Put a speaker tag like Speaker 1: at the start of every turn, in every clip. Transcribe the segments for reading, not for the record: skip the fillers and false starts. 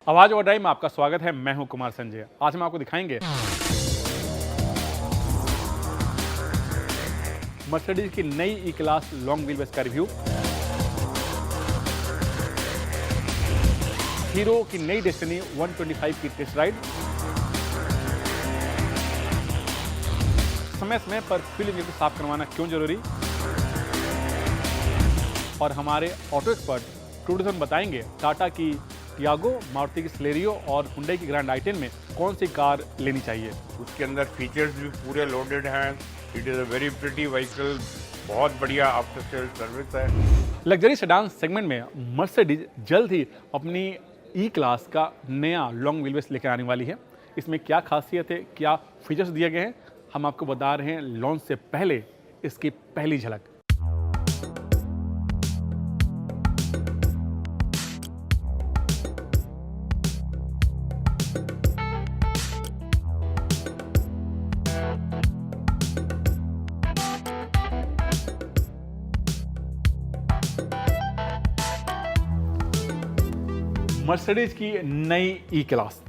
Speaker 1: आवाज ओवरड्राइव में आपका स्वागत है। मैं हूं कुमार संजय। आज हम आपको दिखाएंगे मर्सिडीज की नई ई क्लास लॉन्ग व्हील बेस का रिव्यू, हीरो की नई डेस्टिनी 125 की टेस्ट राइड, समय समय पर फ्यूल इंजन को साफ करवाना क्यों जरूरी, और हमारे ऑटो एक्सपर्ट टूरिज्म बताएंगे टाटा की टियागो, मारुति की स्लेरियो और हुंडई की ग्रैंड आई-10 में कौन सी कार लेनी चाहिए।
Speaker 2: उसके अंदर फीचर्स भी पूरे लोडेड हैं। It is a very pretty vehicle, बहुत बढ़िया आफ्टर सेल सर्विस है।
Speaker 1: लग्जरी सेडान सेगमेंट में मर्सिडीज जल्द ही अपनी ई क्लास का नया लॉन्ग व्हील बेस लेकर आने वाली है। इसमें क्या खासियत है, क्या फीचर्स दिए गए हैं, हम आपको बता रहे हैं लॉन्च से पहले इसकी पहली झलक। मर्सिडीज की नई ई क्लास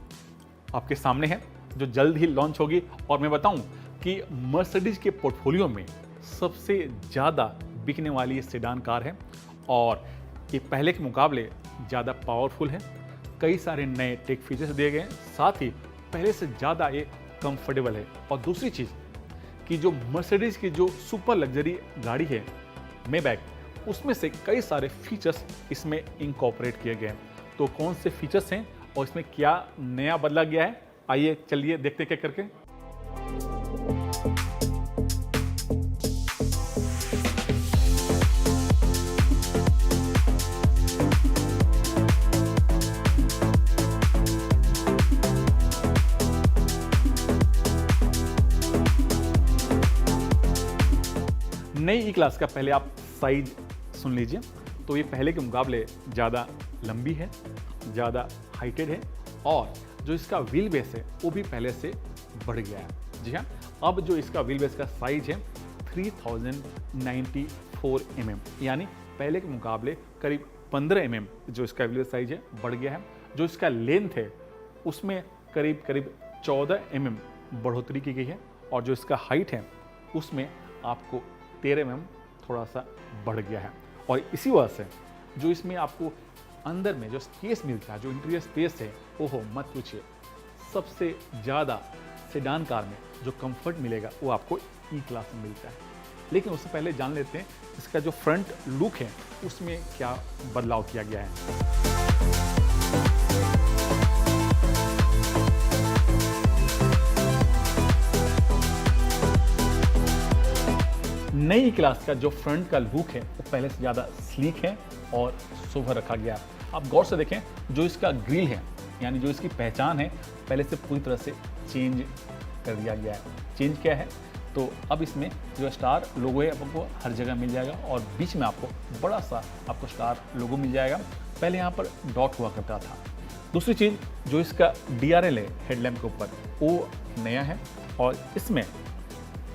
Speaker 1: आपके सामने है, जो जल्द ही लॉन्च होगी। और मैं बताऊं कि मर्सिडीज के पोर्टफोलियो में सबसे ज़्यादा बिकने वाली ये सेडान कार है और ये पहले के मुकाबले ज़्यादा पावरफुल है। कई सारे नए टेक फीचर्स दिए गए हैं, साथ ही पहले से ज़्यादा ये कंफर्टेबल है। और दूसरी चीज़ कि जो मर्सिडीज की जो सुपर लग्जरी गाड़ी है मेबैक, उसमें से कई सारे फीचर्स इसमें इंकॉर्पोरेट किए गए हैं। तो कौन से फीचर्स हैं और इसमें क्या नया बदला गया है, आइए चलिए देखते हैं क्या करके। नई ई क्लास का पहले आप साइज सुन लीजिए। तो ये पहले के मुकाबले ज़्यादा लंबी है, ज़्यादा हाइटेड है और जो इसका व्हील बेस है वो भी पहले से बढ़ गया है। जी हाँ, अब जो इसका व्हील बेस का साइज है 3094 mm, यानी पहले के मुकाबले करीब 15 mm जो इसका व्हील बेस साइज है बढ़ गया है। जो इसका लेंथ है उसमें करीब 14 mm बढ़ोतरी की गई है और जो इसका हाइट है उसमें आपको 13 mm थोड़ा सा बढ़ गया है। और इसी वजह से जो इसमें आपको अंदर में जो स्पेस मिलता है, जो इंटीरियर स्पेस है, ओहो मत पूछिए। सबसे ज़्यादा सेडान कार में जो कंफर्ट मिलेगा वो आपको ई क्लास में मिलता है। लेकिन उससे पहले जान लेते हैं इसका जो फ्रंट लुक है उसमें क्या बदलाव किया गया है। नई क्लास का जो फ्रंट का लुक है वो पहले से ज़्यादा स्लीक है और सोबर रखा गया है। आप गौर से देखें, जो इसका ग्रिल है यानी जो इसकी पहचान है पहले से पूरी तरह से चेंज कर दिया गया है। चेंज क्या है, तो अब इसमें जो स्टार लोगो है आपको हर जगह मिल जाएगा और बीच में आपको बड़ा सा आपको स्टार लोगो मिल जाएगा। पहले यहाँ पर डॉट हुआ करता था। दूसरी चीज़, जो इसका DRL है हेडलैम्प के ऊपर वो नया है और इसमें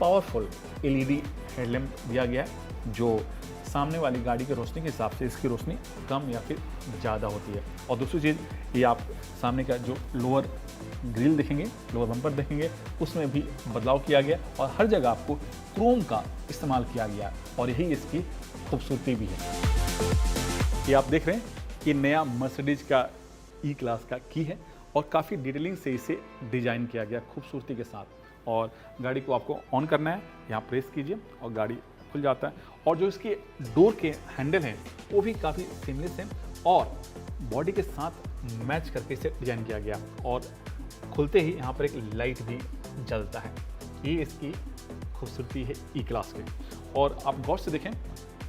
Speaker 1: पावरफुल LED हेडलैम्प दिया गया है, जो सामने वाली गाड़ी की रोशनी के हिसाब से इसकी रोशनी कम या फिर ज़्यादा होती है। और दूसरी चीज़, ये आप सामने का जो लोअर ग्रिल देखेंगे, लोअर बम्पर देखेंगे, उसमें भी बदलाव किया गया और हर जगह आपको क्रोम का इस्तेमाल किया गया और यही इसकी खूबसूरती भी है। ये आप देख रहे हैं कि नया मर्सिडीज का ई क्लास का की है और काफ़ी डिटेलिंग से इसे डिज़ाइन किया गया खूबसूरती के साथ। और गाड़ी को आपको ऑन करना है, यहाँ प्रेस कीजिए और गाड़ी खुल जाता है। और जो इसके डोर के हैंडल हैं वो भी काफ़ी सीमलेस हैं और बॉडी के साथ मैच करके इसे डिज़ाइन किया गया और खुलते ही यहाँ पर एक लाइट भी जलता है। ये इसकी खूबसूरती है ई क्लास के। और आप गौर से देखें,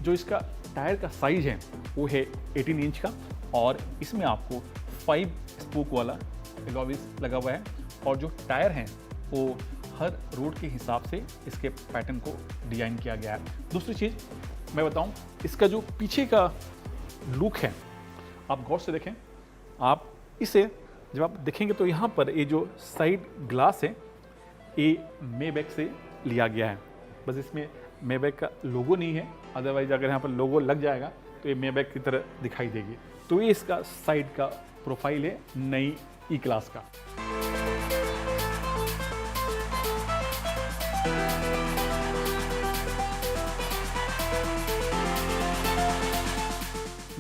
Speaker 1: जो इसका टायर का साइज है वो है 18 इंच का और इसमें आपको 5 स्पोक वाला अलॉय व्हील्स लगा हुआ है और जो टायर हैं वो हर रोड के हिसाब से इसके पैटर्न को डिज़ाइन किया गया है। दूसरी चीज़ मैं बताऊं, इसका जो पीछे का लुक है आप गौर से देखें। आप इसे जब आप देखेंगे तो यहाँ पर ये जो साइड ग्लास है ये मेबैक से लिया गया है। बस इसमें मेबैक का लोगो नहीं है, अदरवाइज अगर यहाँ पर लोगो लग जाएगा तो ये मेबैक की तरह दिखाई देगी। तो ये इसका साइड का प्रोफाइल है नई ई क्लास का।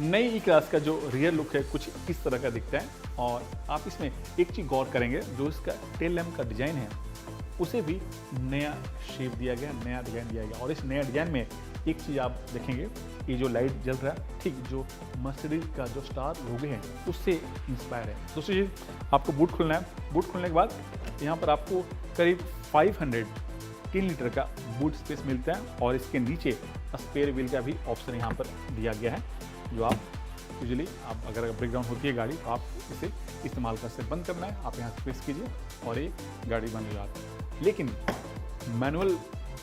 Speaker 1: नई ई क्लास का जो रियर लुक है कुछ इस तरह का दिखता है, और आप इसमें एक चीज़ गौर करेंगे, जो इसका टेल लैम्प का डिज़ाइन है उसे भी नया शेप दिया गया, नया डिज़ाइन दिया गया। और इस नया डिज़ाइन में एक चीज़ आप देखेंगे, ये जो लाइट जल रहा है ठीक जो मर्सिडीज का जो स्टार लोगो है उससे इंस्पायर है। दूसरी चीज़, आपको बूट खोलना है। बूट खोलने के बाद यहाँ पर आपको करीब 3 लीटर का बूट स्पेस मिलता है, और इसके नीचे स्पेयर व्हील का भी ऑप्शन यहाँ पर दिया गया है, जो आप यूजुअली आप अगर ब्रेकडाउन होती है गाड़ी तो आप इसे इस्तेमाल कर सकते। बंद करना है, आप यहाँ से प्रेस कीजिए और ये गाड़ी बंद हो जाती है। लेकिन मैनुअल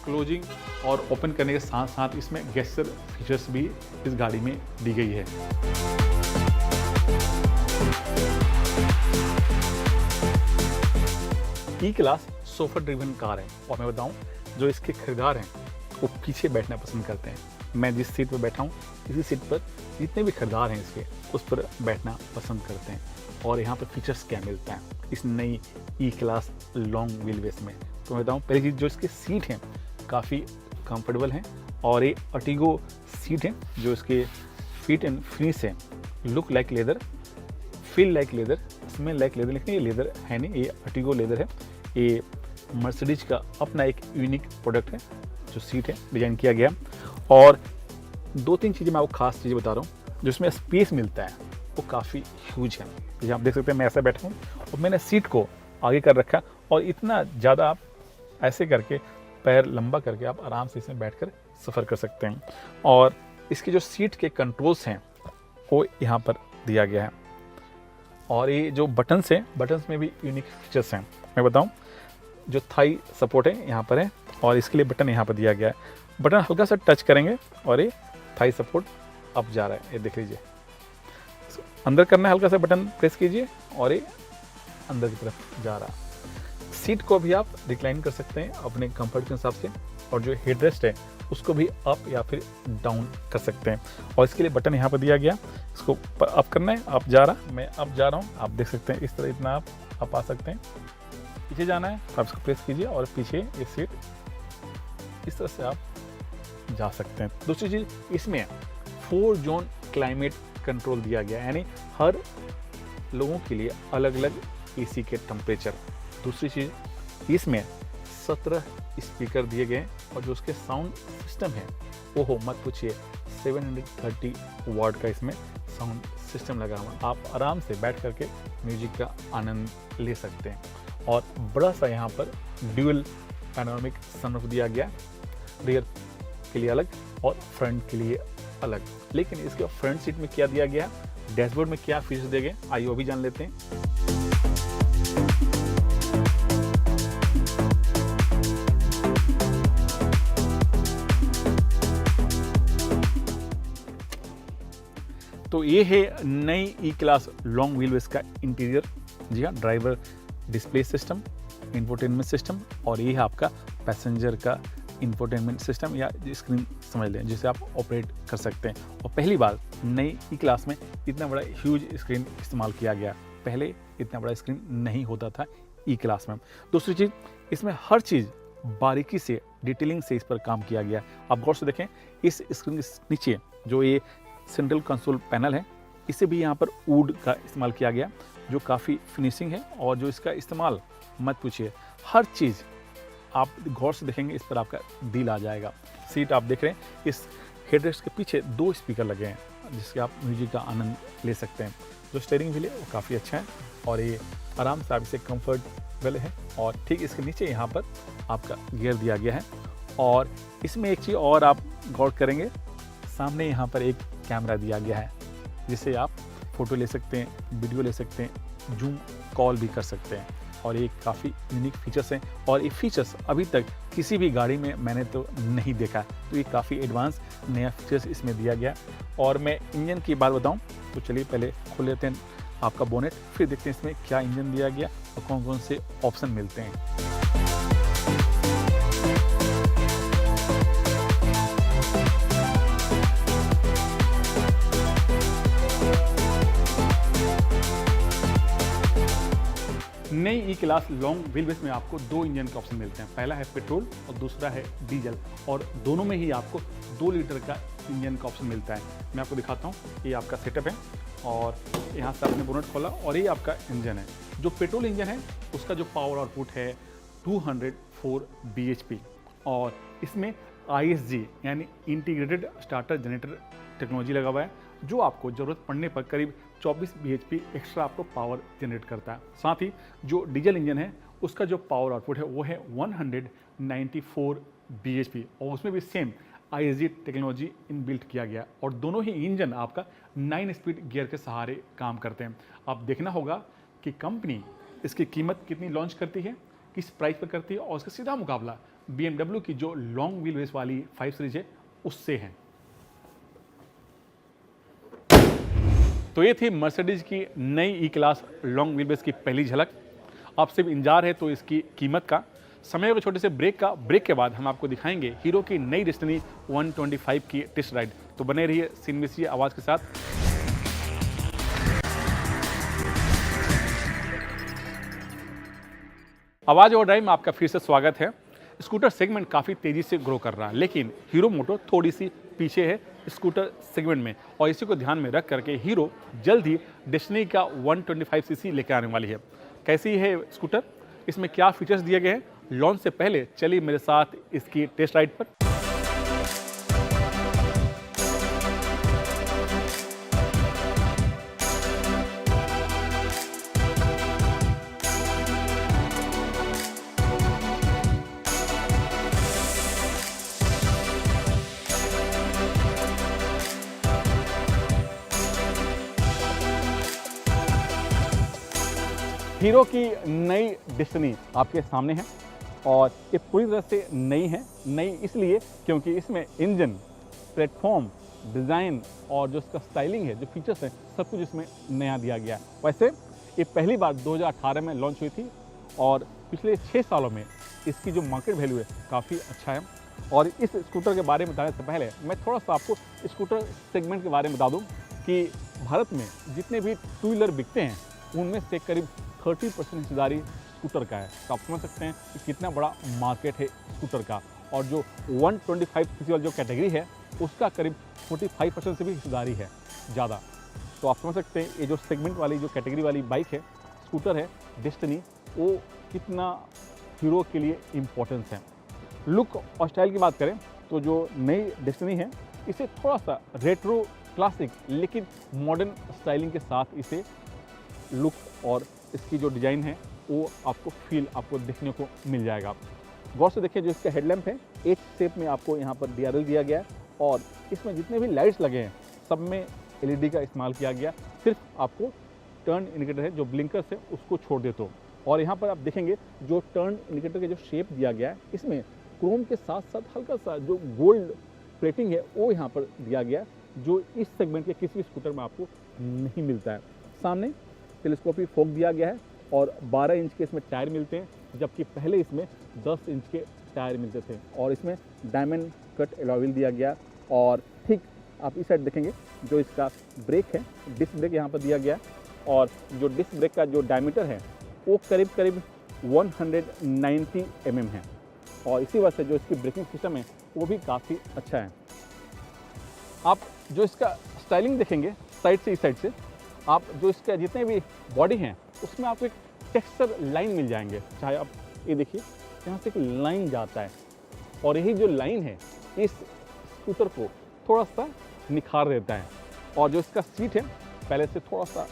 Speaker 1: क्लोजिंग और ओपन करने के साथ साथ इसमें गेस्चर फीचर्स भी इस गाड़ी में दी गई है। ई क्लास सोफा ड्रिवन कार है, और मैं बताऊं जो इसके खरीदार हैं वो पीछे बैठना पसंद करते हैं। मैं जिस सीट पर बैठा हूँ इसी सीट पर जितने भी खरीदार हैं इसके उस पर बैठना पसंद करते हैं। और यहाँ पर फीचर्स क्या मिलता है इस नई ई क्लास लॉन्ग व्हील बेस में, तो मैं बताऊँ पहली चीज़ जो इसके सीट हैं काफ़ी कंफर्टेबल हैं, और ये अर्टिगो सीट हैं जो इसके फिट एंड फिनिश है, look like leather, feel like leather, smell like leather, लेकिन ये लेदर है नहीं, ये अर्टिगो लेदर है। ये मर्सिडीज का अपना एक यूनिक प्रोडक्ट है जो सीट है डिजाइन किया गया। और 2-3 चीज़ें मैं आपको खास चीज़ें बता रहा हूँ, जो इसमें स्पेस मिलता है वो काफ़ी ह्यूज है। जैसे आप देख सकते हैं मैं ऐसा बैठा हूँ और मैंने सीट को आगे कर रखा, और इतना ज़्यादा आप ऐसे करके पैर लंबा करके आप आराम से इसमें बैठकर सफ़र कर सकते हैं। और इसके जो सीट के कंट्रोल्स हैं वो यहाँ पर दिया गया है, और ये जो बटन्स हैं बटन्स में भी यूनिक फीचर्स हैं। मैं बताऊँ जो थाई सपोर्ट है यहाँ पर है, और इसके लिए बटन यहाँ पर दिया गया है। बटन हल्का सा टच करेंगे और ये थाई सपोर्ट अप जा रहा है, ये देख लीजिए। अंदर करना है, हल्का सा बटन प्रेस कीजिए और ये अंदर की तरफ जा रहा है। सीट को भी आप रिक्लाइन कर सकते हैं अपने कंफर्ट के हिसाब से, और जो हेडरेस्ट है उसको भी अप या फिर डाउन कर सकते हैं। और इसके लिए बटन यहाँ पर दिया गया, इसको अप करना है, अप जा रहा, मैं अप जा रहा हूँ, आप देख सकते हैं इस तरह इतना आप अप आ सकते हैं। पीछे जाना है तो आप इसको प्रेस कीजिए और पीछे ये सीट इस तरह से आप जा सकते हैं। दूसरी चीज़, इसमें 4 जोन क्लाइमेट कंट्रोल दिया गया है, यानी हर लोगों के लिए अलग अलग एसी के टेम्परेचर। दूसरी चीज़, इसमें 17 स्पीकर दिए गए, और जो उसके साउंड सिस्टम है ओहो मत पूछिए, 730 वाट का इसमें साउंड सिस्टम लगा हुआ। आप आराम से बैठ करके म्यूजिक का आनंद ले सकते हैं। और बड़ा सा यहाँ पर ड्यूल पैनोरामिक सनरूफ दिया गया, रियर के लिए अलग और फ्रंट के लिए अलग। लेकिन इसके फ्रंट सीट में क्या दिया गया, डैशबोर्ड में क्या फीचर्स दिए गए, आइए वो भी जान लेते हैं। तो ये है नई ई क्लास लॉन्ग व्हील बेस का इंटीरियर। जी हाँ, driver display system, infotainment system, और ये है आपका पैसेंजर का इंफोटेनमेंट सिस्टम या स्क्रीन समझ लें जिसे आप ऑपरेट कर सकते हैं। और पहली बार नई ई क्लास में इतना बड़ा ह्यूज स्क्रीन इस्तेमाल किया गया, पहले इतना बड़ा स्क्रीन नहीं होता था ई क्लास में। दूसरी चीज़, इसमें हर चीज़ बारीकी से डिटेलिंग से इस पर काम किया गया। आप गौर से देखें, इस स्क्रीन के नीचे जो ये सेंट्रल कंसोल पैनल है, इसे भी यहाँ पर वुड का इस्तेमाल किया गया, जो काफ़ी फिनिशिंग है। और जो इसका इस्तेमाल मत पूछिए, हर चीज़ आप गौर से देखेंगे इस पर आपका दिल आ जाएगा। सीट आप देख रहे हैं, इस हेडरेस्ट के पीछे 2 स्पीकर लगे हैं जिससे आप म्यूजिक का आनंद ले सकते हैं। जो स्टीयरिंग व्हील है वो काफ़ी अच्छा है, और ये आराम से आप इसे कंफर्टेबल है। और ठीक इसके नीचे यहाँ पर आपका गियर दिया गया है। और इसमें एक चीज़ और आप गौर करेंगे, सामने यहाँ पर एक कैमरा दिया गया है जिससे आप फ़ोटो ले सकते हैं, वीडियो ले सकते हैं, जूम कॉल भी कर सकते हैं। और ये काफ़ी यूनिक फीचर्स हैं, और ये फीचर्स अभी तक किसी भी गाड़ी में मैंने तो नहीं देखा। तो ये काफ़ी एडवांस नया फीचर्स इसमें दिया गया। और मैं इंजन की बात बताऊं तो चलिए पहले खोल लेते हैं आपका बोनेट, फिर देखते हैं इसमें क्या इंजन दिया गया और कौन कौन से ऑप्शन मिलते हैं। क्लास लॉन्ग व्हील बेस में आपको 2 इंजन के ऑप्शन मिलते हैं। पहला है पेट्रोल और दूसरा है डीजल, और दोनों में ही आपको 2 लीटर का इंजन का ऑप्शन मिलता है। मैं आपको दिखाता हूँ, ये आपका सेटअप है और यहाँ से आपने बोनट खोला और ये आपका इंजन है। जो पेट्रोल इंजन है उसका जो पावर आउटपुट है 204 bhp, और इसमें ISG यानी इंटीग्रेटेड स्टार्टर जनरेटर टेक्नोलॉजी लगा हुआ है, जो आपको ज़रूरत पड़ने पर करीब 24 bhp एक्स्ट्रा आपको पावर जनरेट करता है। साथ ही जो डीजल इंजन है उसका जो पावर आउटपुट है वो है 194 bhp, और उसमें भी सेम ISG टेक्नोलॉजी इनबिल्ट किया गया, और दोनों ही इंजन आपका 9 स्पीड गियर के सहारे काम करते हैं। अब देखना होगा कि कंपनी इसकी कीमत कितनी लॉन्च करती है, किस प्राइस पर करती है, और उसका सीधा मुकाबला BMW की जो लॉन्ग व्हील बेस वाली 5 सीरीज है उससे है। तो ये थी मर्सिडीज की नई ई क्लास लॉन्ग व्हील बेस की पहली झलक। आप सिर्फ इंतजार है तो इसकी कीमत का। समय होगा छोटे से ब्रेक के बाद हम आपको दिखाएंगे हीरो की नई डेस्टिनी 125 की टेस्ट राइड। तो बने रहिए सीनमिसी आवाज़ के साथ। आवाज़ और ड्राइव में आपका फिर से स्वागत है। स्कूटर सेगमेंट काफ़ी तेज़ी से ग्रो कर रहा है, लेकिन हीरो मोटो थोड़ी सी पीछे है स्कूटर सेगमेंट में, और इसी को ध्यान में रख करके हीरो जल्द ही डेस्टिनी का 125cc लेकर आने वाली है। कैसी है स्कूटर, इसमें क्या फीचर्स दिए गए हैं, लॉन्च से पहले चलिए मेरे साथ इसकी टेस्ट राइड पर। हीरो की नई डेस्टिनी आपके सामने है, और ये पूरी तरह से नई है। नई इसलिए क्योंकि इसमें इंजन, प्लेटफॉर्म, डिज़ाइन और जो इसका स्टाइलिंग है, जो फीचर्स हैं, सब कुछ इसमें नया दिया गया है। वैसे ये पहली बार 2018 में लॉन्च हुई थी, और पिछले 6 सालों में इसकी जो मार्केट वैल्यू है काफ़ी अच्छा है। और इस स्कूटर के बारे में बताने से पहले मैं थोड़ा सा आपको स्कूटर सेगमेंट के बारे में बता दूँ कि भारत में जितने भी 2 व्हीलर बिकते हैं उनमें से करीब 30% हिस्सेदारी स्कूटर का है। तो आप समझ सकते हैं कि कितना बड़ा मार्केट है स्कूटर का। और जो 125cc वाली जो कैटेगरी है उसका करीब 45% से भी हिस्सेदारी है ज़्यादा। तो आप समझ सकते हैं ये जो सेगमेंट वाली जो कैटेगरी वाली बाइक है, स्कूटर है डेस्टिनी, वो कितना हीरो के लिए इम्पोर्टेंस है। लुक और स्टाइल की बात करें तो जो नई डेस्टिनी है इसे थोड़ा सा रेट्रो क्लासिक लेकिन मॉडर्न स्टाइलिंग के साथ इसे लुक और इसकी जो डिज़ाइन है वो आपको देखने को मिल जाएगा। गौर से देखिए, जो इसका हेडलैम्प है एच शेप में आपको यहाँ पर DRL दिया गया है, और इसमें जितने भी लाइट्स लगे हैं सब में LED का इस्तेमाल किया गया। सिर्फ आपको टर्न इंडिकेटर है जो ब्लिंकर से उसको छोड़ दे तो। और यहाँ पर आप देखेंगे जो टर्न इंडिकेटर के जो शेप दिया गया है इसमें क्रोम के साथ साथ हल्का सा जो गोल्ड प्लेटिंग है वो यहाँ पर दिया गया है, जो इस सेगमेंट के किसी भी स्कूटर में आपको नहीं मिलता है। सामने टेलीस्कोपिक फोक दिया गया है और 12 इंच के इसमें टायर मिलते हैं, जबकि पहले इसमें 10 इंच के टायर मिलते थे। और इसमें डायमंड कट अलॉय व्हील दिया गया। और ठीक आप इस साइड देखेंगे जो इसका ब्रेक है, डिस्क ब्रेक यहाँ पर दिया गया है, और जो डिस्क ब्रेक का जो डायमीटर है वो करीब 190 mm है। और इसी वजह से जो इसकी ब्रेकिंग सिस्टम है वो भी काफ़ी अच्छा है। आप जो इसका स्टाइलिंग देखेंगे साइड से इस साइड से, आप जो इसका जितने भी बॉडी हैं उसमें आपको एक टेक्सचर लाइन मिल जाएंगे। चाहे आप ये देखिए यहाँ से एक लाइन जाता है, और यही जो लाइन है इस स्कूटर को थोड़ा सा निखार देता है। और जो इसका सीट है पहले से थोड़ा सा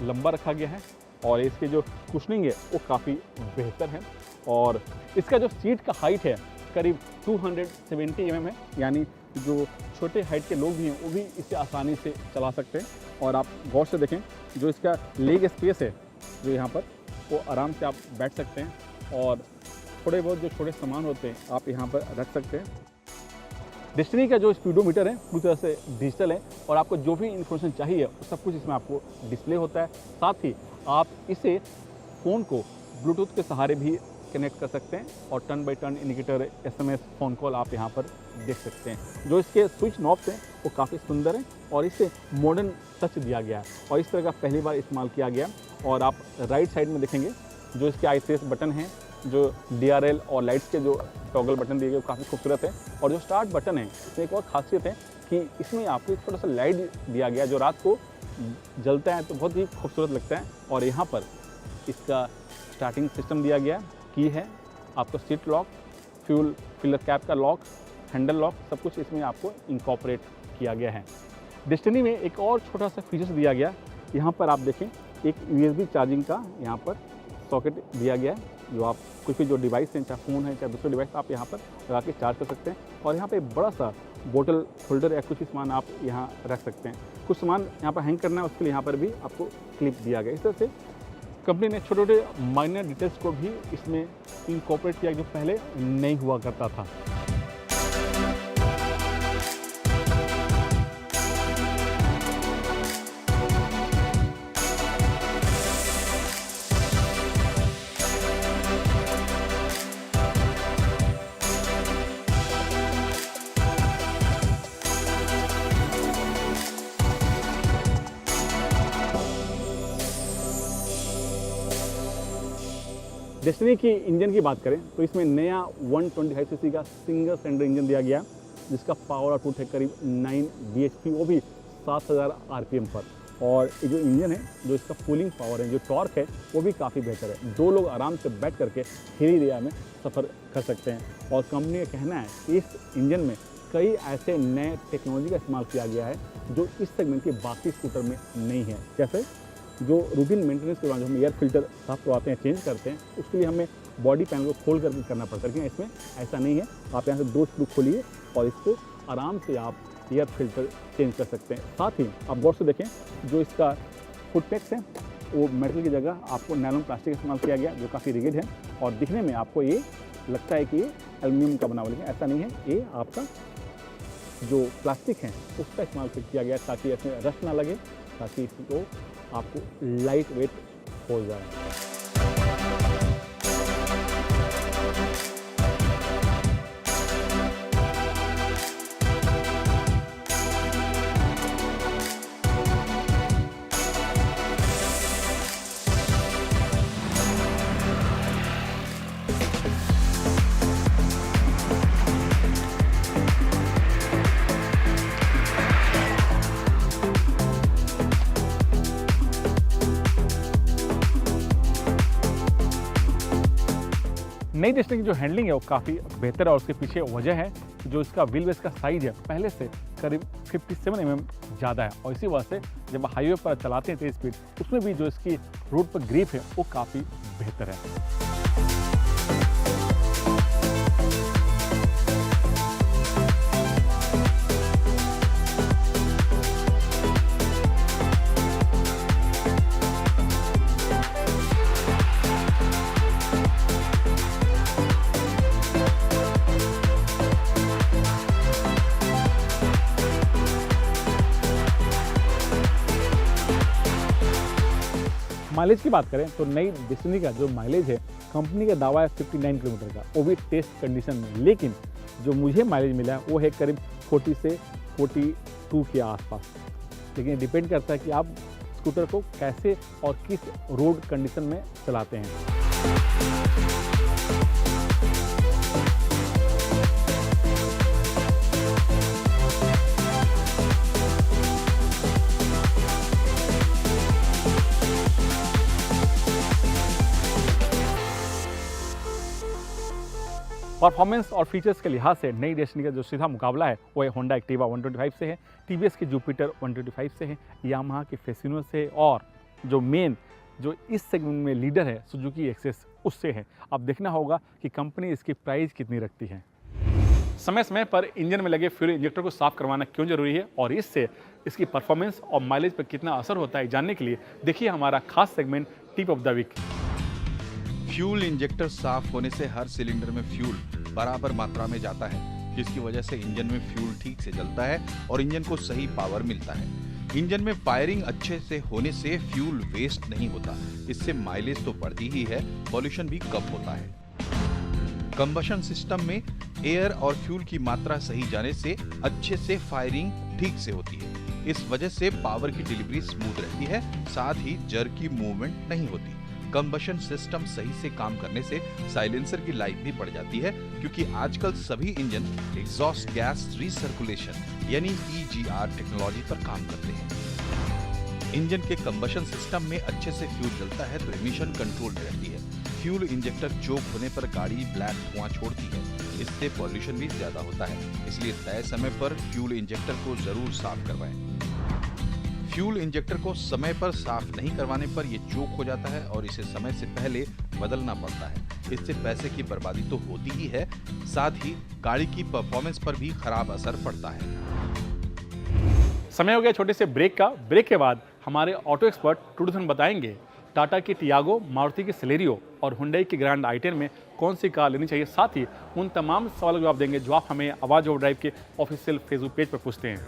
Speaker 1: लंबा रखा गया है, और इसके जो कुशनिंग है वो काफ़ी बेहतर है। और इसका जो सीट का हाइट है करीब 270 mm है, यानी जो छोटे हाइट के लोग भी हैं वो भी इसे आसानी से चला सकते हैं। और आप गौर से देखें जो इसका लेग स्पेस है जो यहाँ पर, वो आराम से आप बैठ सकते हैं, और थोड़े बहुत जो छोटे सामान होते हैं आप यहाँ पर रख सकते हैं। डेस्टिनी का जो स्पीडोमीटर है पूरी तरह से डिजिटल है, और आपको जो भी इन्फॉर्मेशन चाहिए सब कुछ इसमें आपको डिस्प्ले होता है। साथ ही आप इसे फ़ोन को ब्लूटूथ के सहारे भी कनेक्ट कर सकते हैं, और turn by turn indicator, SMS, phone call आप यहाँ पर देख सकते हैं। जो इसके स्विच नॉब्स हैं वो काफ़ी सुंदर हैं, और इसे मॉडर्न टच दिया गया है, और इस तरह का पहली बार इस्तेमाल किया गया। और आप राइट साइड में देखेंगे जो इसके ICS बटन हैं, जो DRL और लाइट्स के जो टॉगल बटन दिए गए वो काफ़ी खूबसूरत है। और जो स्टार्ट बटन है इसमें एक और खासियत है कि इसमें आपको एक छोटा सा लाइट दिया गया जो रात को जलता है तो बहुत ही खूबसूरत लगता है। और यहाँ पर इसका स्टार्टिंग सिस्टम दिया गया, की है, आपको seat lock, fuel filler cap का लॉक, हैंडल लॉक, सब कुछ इसमें आपको इनकॉर्पोरेट किया गया है। डेस्टिनी में एक और छोटा सा फीचर्स दिया गया, यहाँ पर आप देखें एक USB चार्जिंग का यहाँ पर सॉकेट दिया गया है, जो आप कुछ भी जो डिवाइस हैं, चाहे फ़ोन है चाहे दूसरे डिवाइस, आप यहाँ पर लगा के चार्ज कर सकते हैं। और यहाँ पे एक बड़ा सा बोतल होल्डर या कुछ भी सामान आप यहाँ रख सकते हैं। कुछ सामान यहाँ पर हैंग करना है, उसके लिए यहाँ पर भी आपको क्लिप दिया गया। इस तरह से कंपनी ने छोटे छोटे माइनर डिटेल्स को भी इसमें इनकॉर्पोरेट किया जो पहले नहीं हुआ करता था। डेस्टिनी की इंजन की बात करें तो इसमें नया 125 सीसी का सिंगल सिलेंडर इंजन दिया गया, जिसका पावर आउटपुट है करीब 9 bhp, वो भी 7000 RPM पर। और ये जो इंजन है, जो इसका कूलिंग पावर है, जो टॉर्क है, वो भी काफ़ी बेहतर है। 2 लोग आराम से बैठ करके हिली एरिया में सफ़र कर सकते हैं। और कंपनी का कहना है कि इस इंजन में कई ऐसे नए टेक्नोलॉजी का इस्तेमाल किया गया है जो इस सेगमेंट के बाकी स्कूटर में नहीं है। जैसे जो रूटीन मेंटेनेंस के बाद जो हम एयर फिल्टर साफ करवाते हैं, चेंज करते हैं, उसके लिए हमें बॉडी पैनल को खोल करके करना पड़ता है, लेकिन इसमें ऐसा नहीं है। आप यहाँ से 2 स्क्रू खोलिए और इसको आराम से आप एयर फिल्टर चेंज कर सकते हैं। साथ ही आप गौर से देखें, जो इसका फुट पैक्स है वो मेटल की जगह आपको नायलॉन प्लास्टिक इस्तेमाल किया गया, जो काफ़ी रिजिड है और दिखने में आपको ये लगता है कि ये एल्यूमिनियम का बना हुआ, लेकिन ऐसा नहीं है। ये आपका जो प्लास्टिक है उसका इस्तेमाल किया गया ताकि इसमें रस्ट ना लगे, ताकि इसको आपको लाइट वेट हो जाए। नई डेस्टिनी की जो हैंडलिंग है वो काफ़ी बेहतर है और उसके पीछे वजह है जो इसका व्हील बेस का साइज़ है पहले से करीब 57 mm ज़्यादा है। और इसी वजह से जब हाईवे पर चलाते हैं तेज़ स्पीड, उसमें भी जो इसकी रोड पर ग्रिप है वो काफ़ी बेहतर है। माइलेज की बात करें तो नई डेस्टिनी का जो माइलेज है, कंपनी का दावा है 59 किलोमीटर का, वो भी टेस्ट कंडीशन में। लेकिन जो मुझे माइलेज मिला है वो है करीब 40 से 42 के आसपास। लेकिन डिपेंड करता है कि आप स्कूटर को कैसे और किस रोड कंडीशन में चलाते हैं। परफॉर्मेंस और फीचर्स के लिहाज से नई डेस्टिनी का जो सीधा मुकाबला है वो होंडा एक्टिवा 125 से है, टीवीएस की जुपिटर 125 से है, यामाहा की फेसिनो से, और जो मेन जो इस सेगमेंट में लीडर है सुजुकी एक्सेस उससे है। अब देखना होगा कि कंपनी इसकी प्राइस कितनी रखती है। समय समय पर इंजन में लगे फ्यूल इंजेक्टर को साफ करवाना क्यों जरूरी है और इससे इसकी परफॉर्मेंस और माइलेज पर कितना असर होता है, जानने के लिए देखिए हमारा खास segment tip of the week.
Speaker 3: Fuel injector साफ होने से हर सिलेंडर में फ्यूल बराबर मात्रा में जाता है, जिसकी वजह से इंजन में फ्यूल ठीक से जलता है और इंजन को सही पावर मिलता है। इंजन में फायरिंग अच्छे से होने से फ्यूल वेस्ट नहीं होता, इससे माइलेज तो बढ़ती ही है, पॉल्यूशन भी कम होता है। कंबशन सिस्टम में एयर और फ्यूल की मात्रा सही जाने से अच्छे से फायरिंग ठीक से होती है। इस वजह से पावर की डिलीवरी स्मूथ रहती है, साथ ही जर्की मूवमेंट नहीं होती। कंबशन सिस्टम सही से काम करने से साइलेंसर की लाइफ भी बढ़ जाती है, क्योंकि आजकल सभी इंजन एग्जॉस्ट गैस रिसर्कुलेशन यानी EGR टेक्नोलॉजी पर काम करते हैं। इंजन के कंबशन सिस्टम में अच्छे से फ्यूल जलता है तो एमिशन कंट्रोल में रहती है। फ्यूल इंजेक्टर चोक होने पर गाड़ी ब्लैक धुआं छोड़ती है, इससे पॉल्यूशन भी ज्यादा होता है। इसलिए तय समय पर फ्यूल इंजेक्टर को जरूर साफ करवाएं। फ्यूल इंजेक्टर को समय पर साफ नहीं करवाने पर ये चोक हो जाता है और इसे समय से पहले बदलना पड़ता है। इससे पैसे की बर्बादी तो होती ही है, साथ ही गाड़ी की परफॉर्मेंस पर भी खराब असर पड़ता है।
Speaker 1: समय हो गया छोटे से ब्रेक का। ब्रेक के बाद हमारे ऑटो एक्सपर्ट टूडू बताएंगे टाटा की टियागो, मारुति की सेलेरियो और हुंडई की ग्रैंड i10 में कौन सी कार लेनी चाहिए। साथ ही उन तमाम सवालों का जवाब देंगे जो आप हमें आवाज ओवरड्राइव के ऑफिशियल फेसबुक पेज पर पूछते हैं।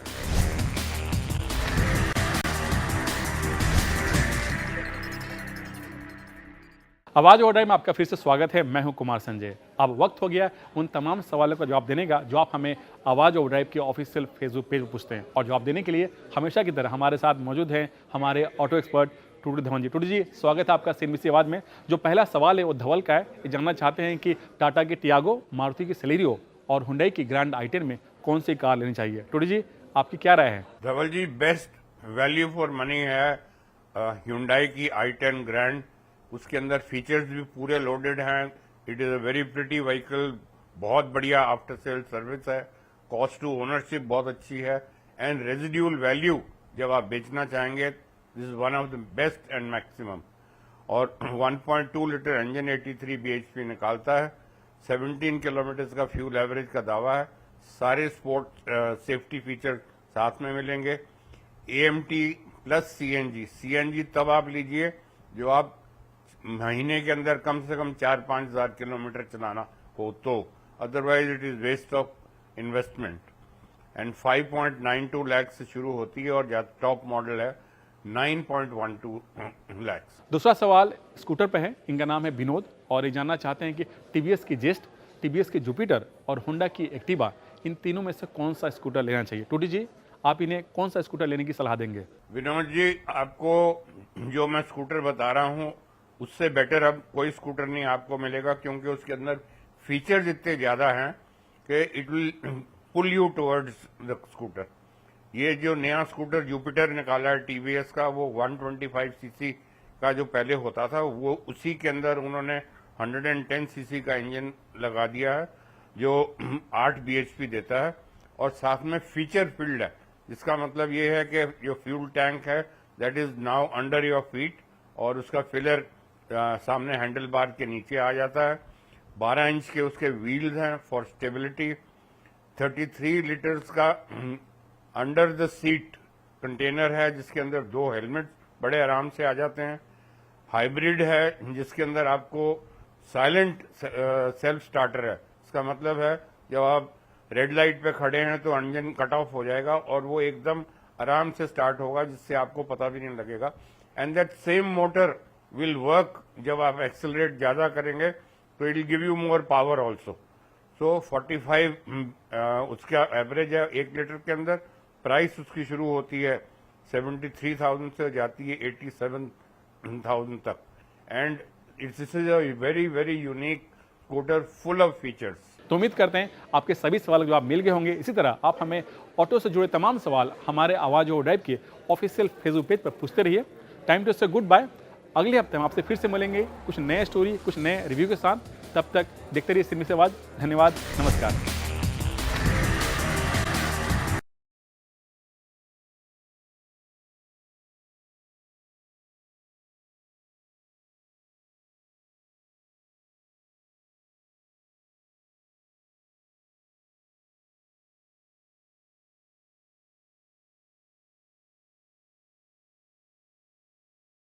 Speaker 1: आवाज ओवरड्राइव में आपका फिर से स्वागत है। मैं हूं कुमार संजय। अब वक्त हो गया उन तमाम सवालों का जवाब देने का जो आप हमें आवाज ओवरड्राइव के ऑफिशियल फेसबुक पेज पर पूछते हैं। और जवाब देने के लिए हमेशा की तरह हमारे साथ मौजूद हैं हमारे ऑटो एक्सपर्ट टूडू धवन जी। टूडू जी, स्वागत है आपका CNBC आवाज में। जो पहला सवाल है वो धवल का है। ये जानना चाहते हैं कि टाटा की टियागो, मारुति की सेलेरियो और हुंडई की ग्रैंड i10 में कौन सी कार लेनी चाहिए। टूडू जी, आपकी क्या राय है।
Speaker 2: धवल जी, बेस्ट वैल्यू फॉर मनी है Hyundai की i10 ग्रैंड। उसके अंदर फीचर्स भी पूरे लोडेड हैं। It is a very pretty vehicle, बहुत बढ़िया आफ्टर सेल सर्विस है, कॉस्ट टू ओनरशिप बहुत अच्छी है, एंड रेजिड्यूल वैल्यू जब आप बेचना चाहेंगे this is one of the best and maximum. और 1.2 लीटर इंजन 83 bhp निकालता है, 17 किलोमीटर का फ्यूल एवरेज का दावा है, सारे स्पोर्ट सेफ्टी फीचर साथ में मिलेंगे। AMT प्लस CNG तब आप लीजिए जो आप महीने के अंदर कम से कम 4-5 हजार किलोमीटर चलाना हो तो, otherwise it is waste of investment. And 5.92 lakh से शुरू होती है और टॉप मॉडल है 9.12 लाख।
Speaker 1: दूसरा सवाल स्कूटर पे है। इनका नाम है विनोद और ये जानना चाहते हैं कि TVS की जेस्ट, TVS की जुपिटर और होंडा की एक्टिवा, इन तीनों में से कौन सा स्कूटर लेना चाहिए। टूडू जी, आप इन्हें कौन सा स्कूटर लेने की सलाह देंगे।
Speaker 2: विनोद जी, आपको जो मैं स्कूटर बता रहा हूँ उससे बेटर अब कोई स्कूटर नहीं आपको मिलेगा, क्योंकि उसके अंदर फीचर्स इतने ज्यादा हैं कि it will pull you towards the scooter. ये जो नया स्कूटर जुपिटर निकाला है TVS का, वो 125 cc का जो पहले होता था, वो उसी के अंदर उन्होंने 110 cc का इंजन लगा दिया है जो 8 bhp देता है और साथ में फीचर फील्ड है, जिसका मतलब ये है कि जो फ्यूल टैंक है that is now under your feet और उसका फिलर सामने हैंडल बार के नीचे आ जाता है। 12 इंच के उसके व्हील्स हैं फॉर स्टेबिलिटी। 33 लीटर्स का अंडर द सीट कंटेनर है जिसके अंदर 2 हेलमेट बड़े आराम से आ जाते हैं। हाइब्रिड है जिसके अंदर आपको साइलेंट सेल्फ स्टार्टर है। इसका मतलब है जब आप रेड लाइट पे खड़े हैं तो इंजन कट ऑफ हो जाएगा और वो एकदम आराम से स्टार्ट होगा, जिससे आपको पता भी नहीं लगेगा। And that same motor will work जब आप एक्सेलरेट ज्यादा करेंगे तो it will give you more power also. So 45 उसका एवरेज है 1 लीटर के अंदर। प्राइस उसकी शुरू होती है 73,000 से जाती है 87,000 तक। And this is a very very unique scooter full of features.
Speaker 1: तो उम्मीद करते हैं आपके सभी सवालों के जवाब मिल गए होंगे। इसी तरह आप हमें ऑटो से जुड़े तमाम सवाल हमारे आवाज ओवरड्राइव के ऑफिशियल फेसबुक पेज पर पूछते रहिए। टाइम टू से गुड बाय। अगले हफ्ते हम आपसे फिर से मिलेंगे कुछ नए स्टोरी, कुछ नए रिव्यू के साथ। तब तक देखते रहिए CNBC आवाज। धन्यवाद, नमस्कार।